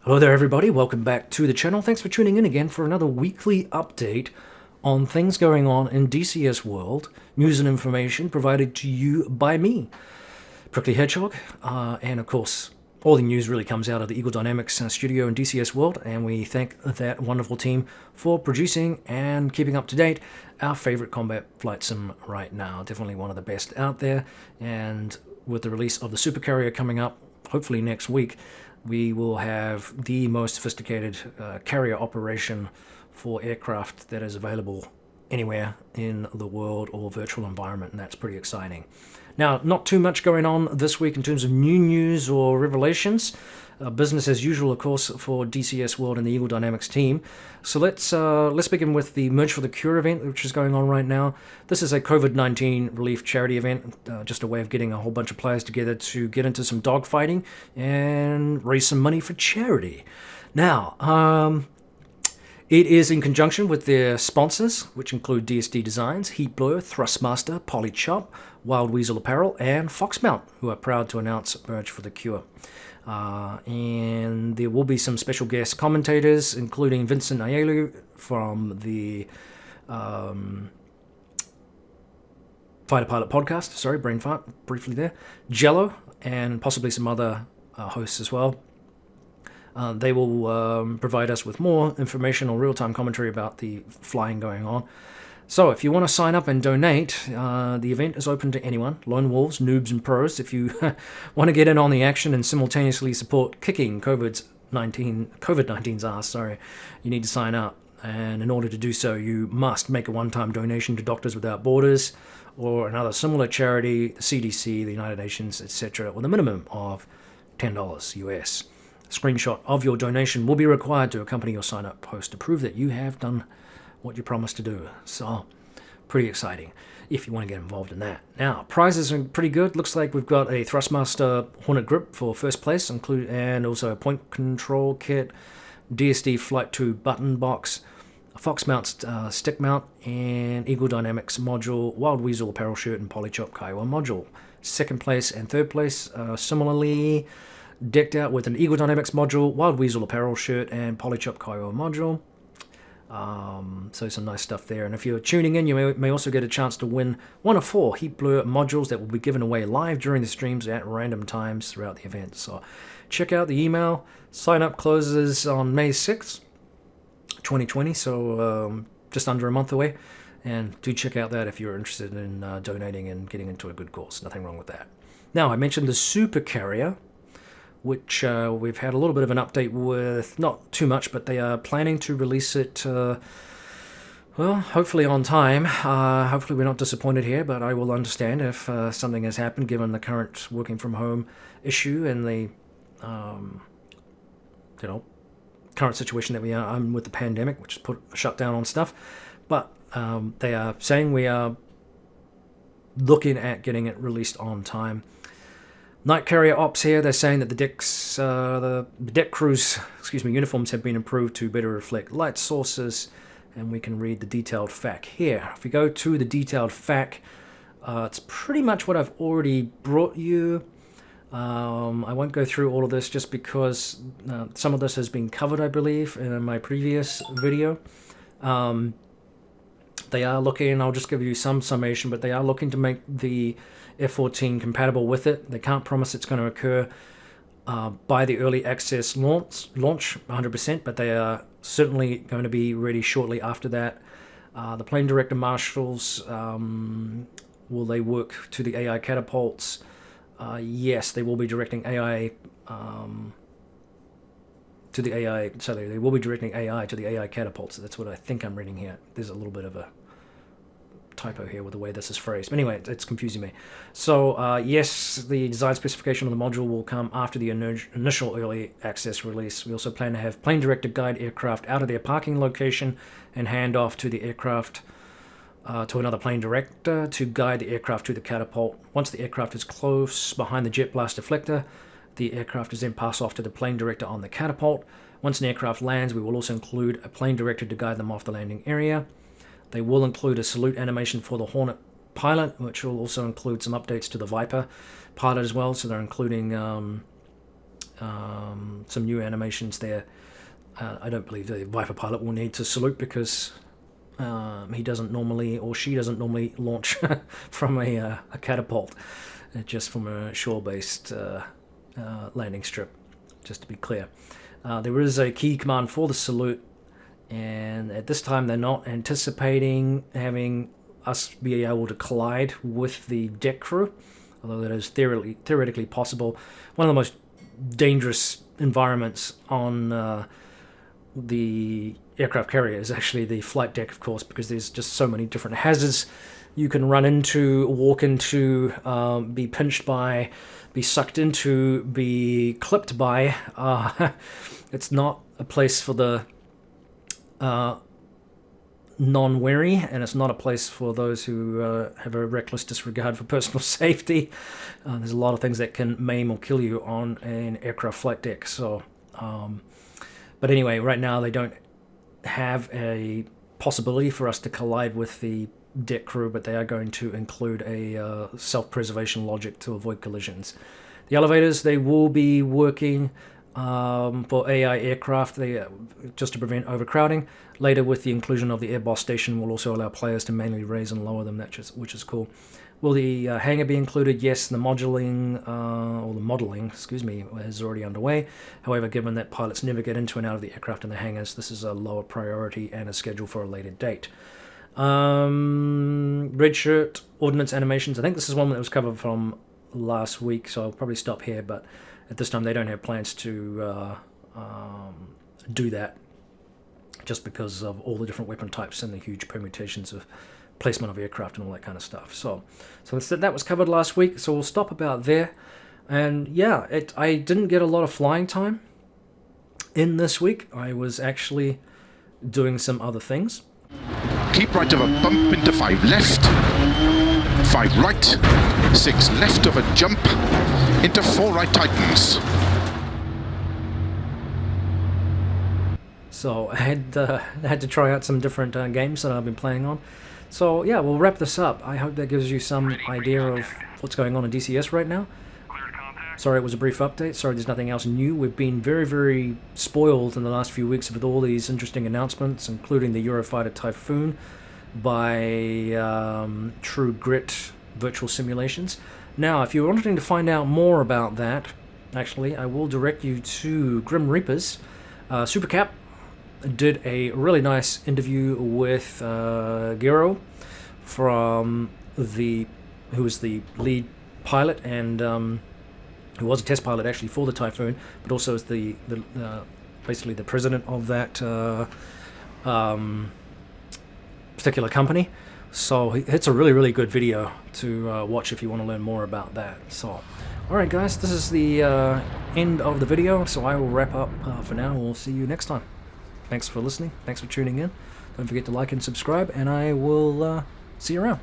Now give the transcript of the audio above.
Hello there everybody, welcome back to the channel. Thanks for tuning in again for another weekly update on things going on in DCS world, news and information provided to you by me, Prickly Hedgehog, and of course all the news really comes out of the Eagle Dynamics studio in DCS world, and we thank that wonderful team for producing and keeping up to date our favorite combat flight sim right now. Definitely one of the best out there, and with the release of the SuperCarrier coming up hopefully next week, we will have the most sophisticated carrier operation for aircraft that is available anywhere in the world or virtual environment, and that's pretty exciting. Now, not too much going on this week in terms of new news or revelations. Business as usual, of course, for DCS World and the Eagle Dynamics team. So let's begin with the Merge for the Cure event, which is going on right now. This is a COVID-19 relief charity event, just a way of getting a whole bunch of players together to get into some dogfighting and raise some money for charity. Now, it is in conjunction with their sponsors, which include DSD Designs, Heatblower, Thrustmaster, Polychop, Wild Weasel Apparel, and Foxmount, who are proud to announce Merge for the Cure. And there will be some special guest commentators, including Vincent Ayelu from the Fighter Pilot podcast. Sorry, brain fart briefly there. Jello, and possibly some other hosts as well. They will provide us with more information or real-time commentary about the flying going on. So if you want to sign up and donate, the event is open to anyone, lone wolves, noobs, and pros. If you want to get in on the action and simultaneously support kicking COVID-19's ass, you need to sign up. And in order to do so, you must make a one-time donation to Doctors Without Borders or another similar charity, the CDC, the United Nations, etc., with a minimum of $10 US. A screenshot of your donation will be required to accompany your sign-up post to prove that you have done what you promised to do. So, pretty exciting if you want to get involved in that. Now, prizes are pretty good. Looks like we've got a Thrustmaster Hornet grip for first place, and also a point control kit, DSD Flight 2 button box, a Foxmount stick mount, and Eagle Dynamics module, Wild Weasel apparel shirt, and Polychop Kiowa module. Second place and third place similarly decked out with an Eagle Dynamics module, Wild Weasel apparel shirt, and Polychop Kiowa module. So some nice stuff there. And if you're tuning in, you may also get a chance to win one of 4 Heatblower modules that will be given away live during the streams at random times throughout the event. So check out the email. Sign up closes on May 6th, 2020, so just under a month away. And do check out that if you're interested in donating and getting into a good cause. Nothing wrong with that. Now, I mentioned the SuperCarrier, which we've had a little bit of an update with, not too much, but they are planning to release it, well, hopefully on time. Hopefully we're not disappointed here, but I will understand if something has happened given the current working from home issue and the, current situation that we are in with the pandemic, which has put a shutdown on stuff. But they are saying we are looking at getting it released on time. Night Carrier Ops here, they're saying that the deck crews, uniforms have been improved to better reflect light sources, and we can read the detailed FAQ here. If we go to the detailed FAQ, it's pretty much what I've already brought you. I won't go through all of this just because some of this has been covered, I believe, in my previous video. They are looking, I'll just give you some summation, but they are looking to make the F-14 compatible with it. They can't promise it's going to occur by the early access launch 100%, but they are certainly going to be ready shortly after that. The plane director marshals, will they work to the AI catapults? Yes, they will be directing AI to the AI, sorry, they will be directing AI to the AI catapults. That's what I think I'm reading here. There's a little bit of a typo here with the way this is phrased. But anyway, it's confusing me. So yes, the design specification of the module will come after the initial early access release. We also plan to have plane director guide aircraft out of their parking location and hand off to the aircraft to another plane director to guide the aircraft to the catapult. Once the aircraft is close behind the jet blast deflector, the aircraft is then passed off to the plane director on the catapult. Once an aircraft lands, we will also include a plane director to guide them off the landing area. They will include a salute animation for the Hornet pilot, which will also include some updates to the Viper pilot as well. So they're including some new animations there. I don't believe the Viper pilot will need to salute because he doesn't normally, or she doesn't normally launch from a catapult, just from a shore-based landing strip, just to be clear. There is a key command for the salute, and at this time they're not anticipating having us be able to collide with the deck crew, although that is theoretically possible. One of the most dangerous environments on the aircraft carrier is actually the flight deck, of course, because there's just so many different hazards you can run into, walk into, be pinched by, be sucked into, be clipped by. It's not a place for the non-wary, and it's not a place for those who have a reckless disregard for personal safety. There's a lot of things that can maim or kill you on an aircraft flight deck. So, but anyway, right now they don't have a possibility for us to collide with the deck crew, but they are going to include a self-preservation logic to avoid collisions. The elevators, they will be working for AI aircraft, just to prevent overcrowding. Later, with the inclusion of the air boss station, will also allow players to manually raise and lower them, which is cool. Will the hangar be included? Yes, the modeling, is already underway. However, given that pilots never get into and out of the aircraft in the hangars, this is a lower priority and is scheduled for a later date. Richert, Ordinance animations. I think this is one that was covered from last week, so I'll probably stop here, but at this time they don't have plans to do that, just because of all the different weapon types and the huge permutations of placement of aircraft and all that kind of stuff. So that was covered last week, so we'll stop about there. And yeah, I didn't get a lot of flying time in this week. I was actually doing some other things. Keep right of a bump into 5 left, 5 right, 6 left of a jump, into 4 right tightens. So I had to try out some different games that I've been playing on. So yeah, we'll wrap this up. I hope that gives you some idea of what's going on in DCS right now. Sorry it was a brief update. Sorry there's nothing else new. We've been very, very spoiled in the last few weeks with all these interesting announcements, including the Eurofighter Typhoon by True Grit virtual simulations. Now, if you're wanting to find out more about that, actually, I will direct you to Grim Reapers. Supercap did a really nice interview with Gero from who was the lead pilot and who was a test pilot actually for the Typhoon, but also is the basically the president of that particular company. So it's a really, really good video to watch if you want to learn more about that. So, alright guys, this is the end of the video, so I will wrap up for now. We'll see you next time. Thanks for listening, thanks for tuning in. Don't forget to like and subscribe, and I will see you around.